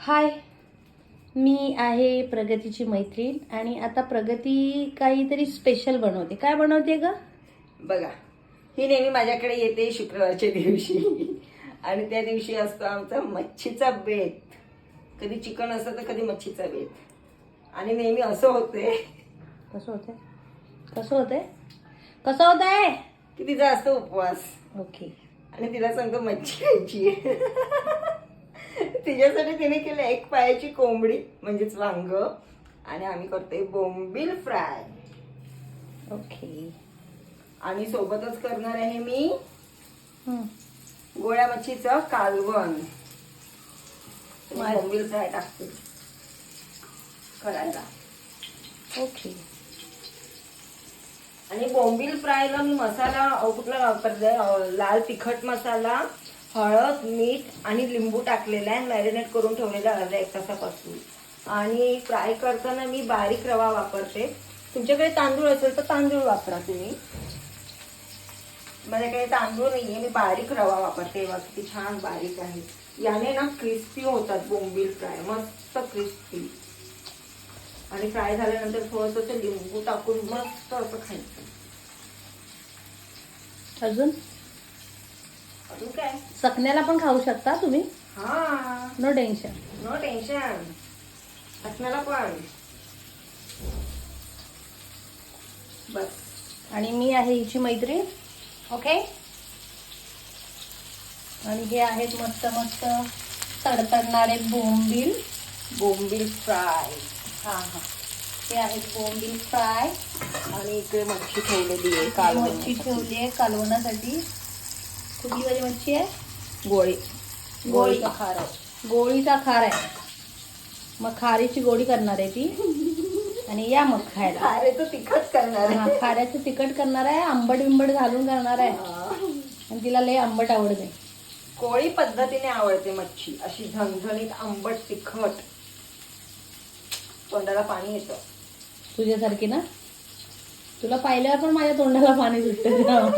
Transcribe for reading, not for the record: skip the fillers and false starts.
हाय, मी आहे प्रगतीची मैत्रीण आणि आता प्रगती काहीतरी स्पेशल बनवते. काय बनवते ग? बघा, ही नेहमी माझ्याकडे येते शुक्रवारच्या दिवशी आणि त्या दिवशी असतो आमचा मच्छीचा बेत. कधी चिकन असतं तर कधी मच्छीचा बेत आणि नेहमी असं होते. कसं होतंय कसं होतंय कसं होतंय की तिचा असतो उपवास ओके. आणि तिला सांगतो मच्छी खायची आहे. तिच्यासाठी तिने केलं एक पायाची कोंबडी म्हणजेच वांग आणि आम्ही करतोय बोंबील फ्राय. ओके. आणि सोबतच करणार आहे मी हम्म. गोळ्या मच्छीचं कालवण. बोंबील फ्राय टाकते करायला. ओके. आणि बोंबील फ्रायला मी मसाला कुठला वापरते, लाल तिखट मसाला, हळद, मीठ आणि लिंबू टाकलेला आहे. मॅरिनेट करून ठेवलेला अर्धा एक तासापासून. आणि फ्राय करताना मी बारीक रवा वापरते. तुमच्याकडे तांदूळ असेल तर तांदूळ वापरा तुम्ही. माझ्याकडे तांदूळ नाहीये, मी बारीक रवा वापरते. बघा किती छान बारीक आहे. याने ना क्रिस्पी होतात बोंबील फ्राय, मस्त क्रिस्पी. आणि फ्राय झाल्यानंतर थोडस लिंबू टाकून मस्त असं खायचं. अजून अजून काय, चकण्याला पण खाऊ शकता तुम्ही. हा, नो टेन्शन. No tension. असण्याला पण बस. आणि मी आहे हिची मैत्रीण. ओके. आणि हे आहेत मस्त मस्त तडतडणारे बोंबील. बोंबील फ्राय. हा हा, हे आहेत बोंबील फ्राय. आणि इकडे मच्छी ठेवलेली आहे मच्छी कालवण. ठेवली आहे कालवणासाठी. कुठली वाली मच्छी आहे? गोळी. गोळीचा खार आहे. गोळीचा खार आहे. मग खारीची गोळी करणार आहे ती. आणि या मग खायला. खाऱ्याचं तिखट करणार हा, आहे. खाऱ्याचं तिखट करणार आहे. आंबट बिंबट घालून करणार आहे. आणि तिला लय आंबट आवडते. कोळी पद्धतीने आवडते मच्छी, अशी झणझणीत आंबट तिखट. तोंडाला पाणी येतं. तुझ्यासारखी ना. तुला पाहिल्यावर पण माझ्या तोंडाला पाणी सुटतं.